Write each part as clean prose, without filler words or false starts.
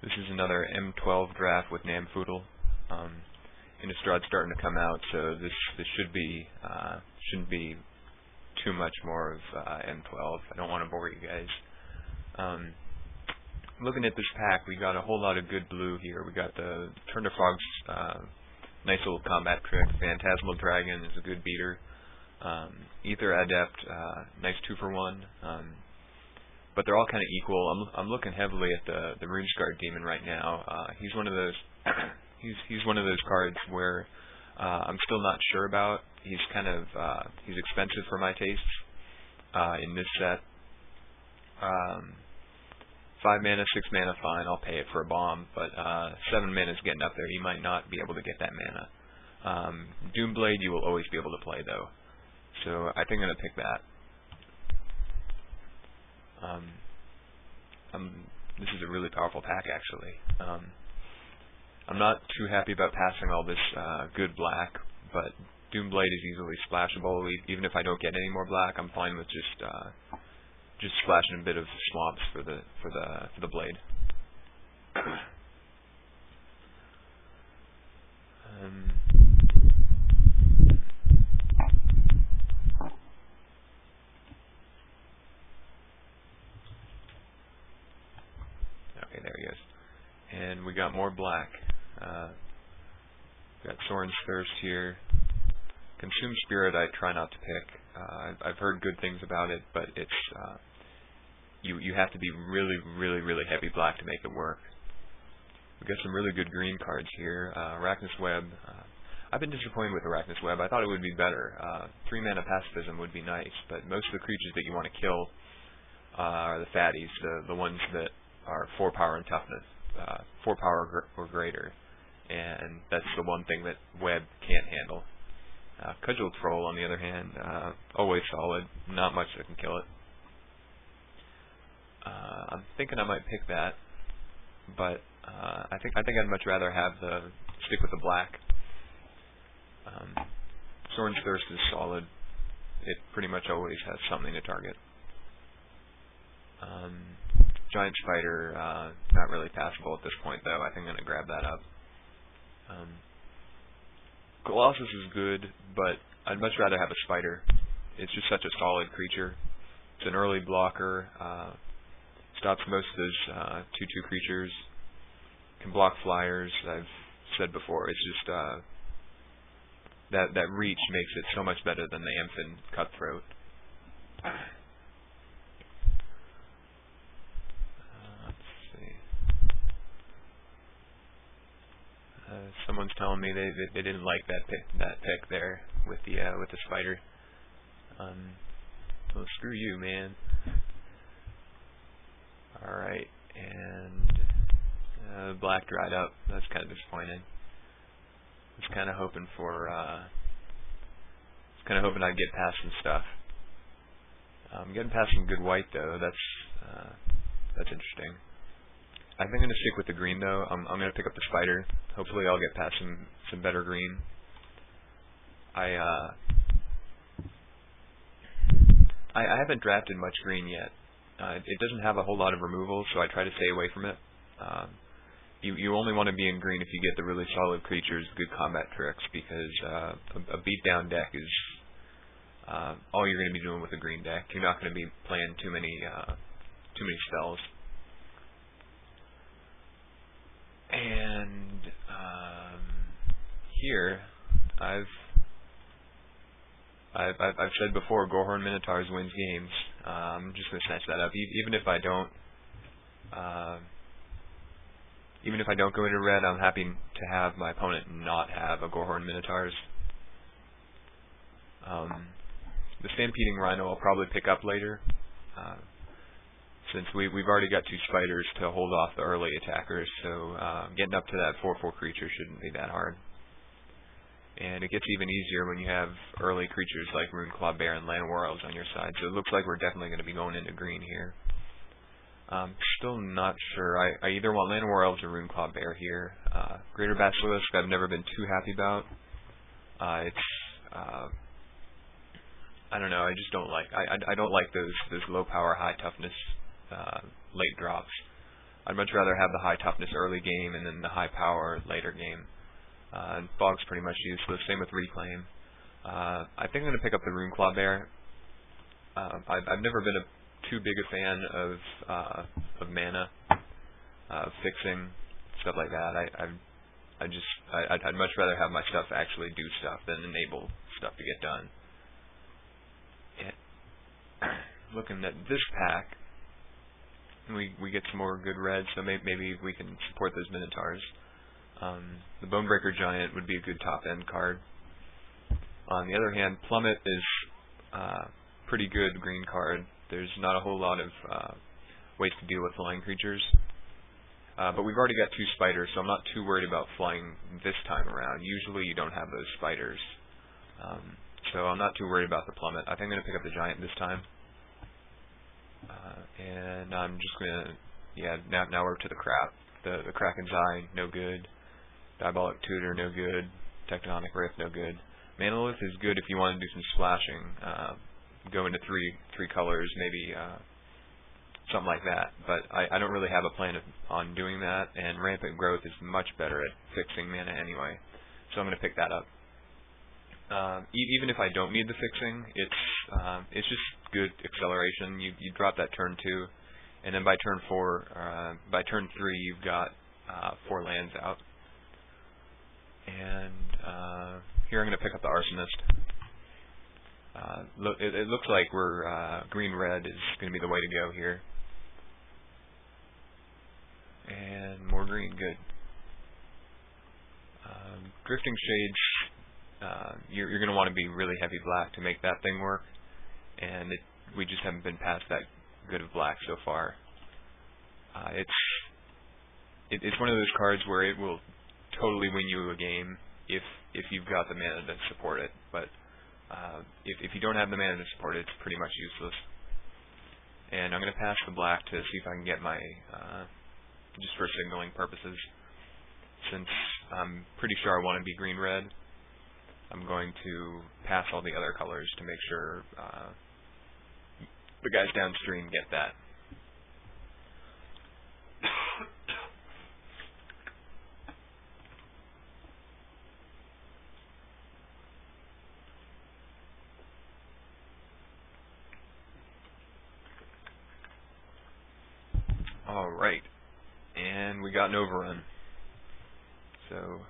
This is another M12 Draft with Namfoodle. Innistrad starting to come out, so this shouldn't be too much more of M12. I don't want to bore you guys. Looking at this pack, we got a whole lot of good blue here. We got the Turn to Frog's nice little combat trick. Phantasmal Dragon is a good beater. Ether Adept, nice 2-for-1. But they're all kind of equal. I'm looking heavily at the RuneScarred Demon right now. He's one of those he's one of those cards where I'm still not sure about. He's kind of he's expensive for my tastes in this set. 5 mana, 6 mana, fine. I'll pay it for a bomb, but 7 mana is getting up there. You might not be able to get that mana. Doomblade you will always be able to play though, so I think I'm gonna pick that. This is a really powerful pack, actually. I'm not too happy about passing all this good black, but Doomblade is easily splashable. Even if I don't get any more black, I'm fine with just splashing a bit of swamps for the blade. Okay, there he is. And we got more black. Got Sorin's Thirst here. Consume Spirit I try not to pick. I've heard good things about it, but it's you have to be really heavy black to make it work. We got some really good green cards here. Arachnus Web. I've been disappointed with Arachnus Web. I thought it would be better. 3 mana pacifism would be nice, but most of the creatures that you want to kill are the fatties, the ones that are 4 power and toughness, 4 power or greater, and that's the one thing that Web can't handle. Cudgel Troll, on the other hand, always solid. Not much that can kill it. I'm thinking I might pick that, but I think I'd much rather have stick with the black. Sorin's Thirst is solid. It pretty much always has something to target. Giant Spider, not really passable at this point, though. I think I'm going to grab that up. Colossus is good, but I'd much rather have a Spider. It's just such a solid creature. It's an early blocker. Stops most of those 2/2 creatures. Can block flyers. I've said before. It's just that reach makes it so much better than the Amphin Cutthroat. Someone's telling me they didn't like that pick there with the spider. Well, screw you, man. All right, and black dried up. That's kind of disappointing. I was kind of hoping I'd get past some stuff. Getting past some good white though. That's interesting. I think I'm going to stick with the green though. I'm going to pick up the spider. Hopefully I'll get past some better green. I haven't drafted much green yet. It doesn't have a whole lot of removals, so I try to stay away from it. You only want to be in green if you get the really solid creatures, good combat tricks, because a beatdown deck is all you're going to be doing with a green deck. You're not going to be playing too many spells. And here, I've said before, Gorehorn Minotaurs wins games. I'm just gonna snatch that up, even if I don't go into red. I'm happy to have my opponent not have a Gorehorn Minotaurs. The Stampeding Rhino I'll probably pick up later. Since we've already got 2 spiders to hold off the early attackers, so getting up to that 4/4 creature shouldn't be that hard. And it gets even easier when you have early creatures like Runeclaw Bear and Llanowar Elves on your side, so it looks like we're definitely going to be going into green here. Still not sure. I either want Llanowar Elves or Runeclaw Bear here. Greater Basilisk I've never been too happy about. I don't know, I just don't like those low power, high toughness late drops. I'd much rather have the high toughness early game and then the high power later game. Fog's pretty much useless. Same with Reclaim. I think I'm going to pick up the Rune Claw Bear. I've never been too big a fan of mana, fixing, stuff like that. I'd much rather have my stuff actually do stuff than enable stuff to get done. Looking at this pack, we get some more good red, so maybe we can support those Minotaurs. The Bonebreaker Giant would be a good top end card. On the other hand, Plummet is pretty good green card. There's not a whole lot of ways to deal with flying creatures. But we've already got 2 spiders, so I'm not too worried about flying this time around. Usually you don't have those spiders. So I'm not too worried about the Plummet. I think I'm going to pick up the Giant this time. And I'm just going to, now we're to the crap. The Kraken's Eye, no good. Diabolic Tutor, no good. Tectonic Rift, no good. Manolith is good if you want to do some splashing. Go into three colors, maybe something like that. But I don't really have a plan on doing that, and Rampant Growth is much better at fixing mana anyway. So I'm going to pick that up. Even if I don't need the fixing, it's just good acceleration. You drop that turn 2, and then by turn 4, by turn 3, you've got 4 lands out. And here I'm going to pick up the Arsonist. It looks like we're green-red is going to be the way to go here. And more green, good. Drifting Shades, you're going to want to be really heavy black to make that thing work, and we just haven't been past that good of black so far. It's one of those cards where it will totally win you a game if you've got the mana to support it, but if you don't have the mana to support it, it's pretty much useless. And I'm going to pass the black to see if I can get my, just for signaling purposes, since I'm pretty sure I want to be green-red, I'm going to pass all the other colors to make sure the guys downstream get that. Alright, and we got an overrun. So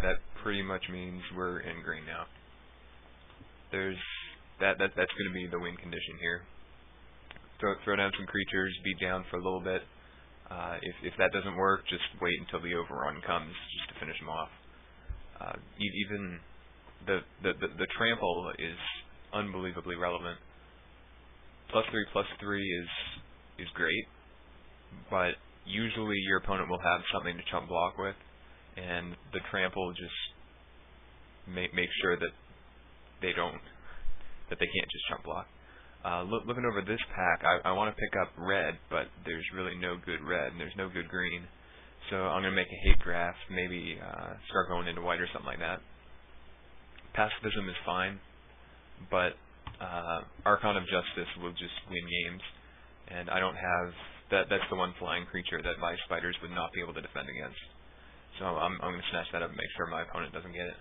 that pretty much means we're in green now. That's going to be the win condition here. Throw down some creatures, beat down for a little bit. If that doesn't work, just wait until the overrun comes just to finish them off. Even the trample is unbelievably relevant. +3/+3 is great, but usually your opponent will have something to chump block with, and the trample just make sure that they can't just chump block. Looking over this pack, I want to pick up red, but there's really no good red, and there's no good green. So I'm going to make a hate draft, maybe start going into white or something like that. Pacifism is fine, but Archon of Justice will just win games, and I don't have that's the one flying creature that my spiders would not be able to defend against. So I'm going to snatch that up and make sure my opponent doesn't get it.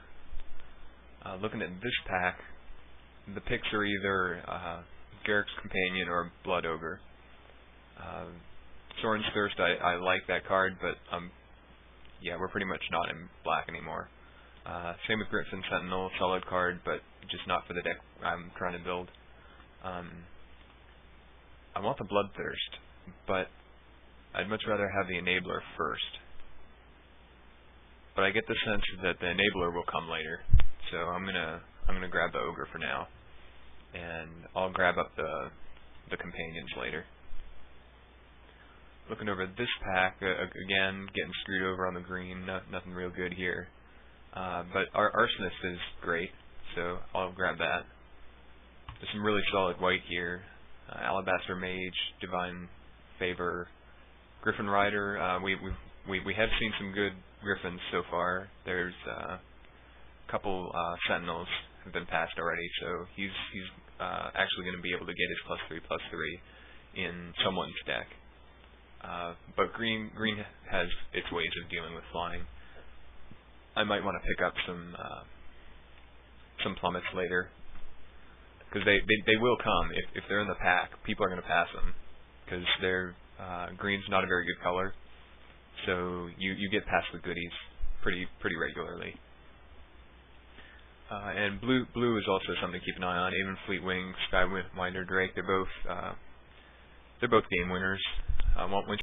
Looking at this pack, the picks are either Garrick's Companion or Blood Ogre. Sorin's Thirst, I like that card, but yeah, we're pretty much not in black anymore. Same with Griffin Sentinel, solid card, but just not for the deck I'm trying to build. I want the Bloodthirst, but I'd much rather have the Enabler first. But I get the sense that the Enabler will come later, so I'm gonna grab the Ogre for now, and I'll grab up the Companions later. Looking over this pack, again, getting screwed over on the green, nothing real good here. But our Arsonist is great, so I'll grab that. There's some really solid white here. Alabaster Mage, Divine Favor, Griffin Rider. We have seen some good Griffins so far. There's a couple Sentinels have been passed already, so he's actually going to be able to get his +3/+3 in someone's deck. but green has its ways of dealing with flying. I might want to pick up some plummets later, because they will come if they're in the pack. People are going to pass them because green's not a very good color, so you get past the goodies pretty regularly. And blue is also something to keep an eye on. Even Fleetwing, Skywinder Drake, they're both game winners. Once